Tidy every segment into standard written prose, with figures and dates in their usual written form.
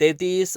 33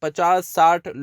50-60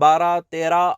12، 13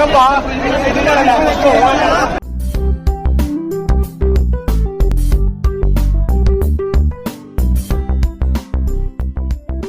Apa?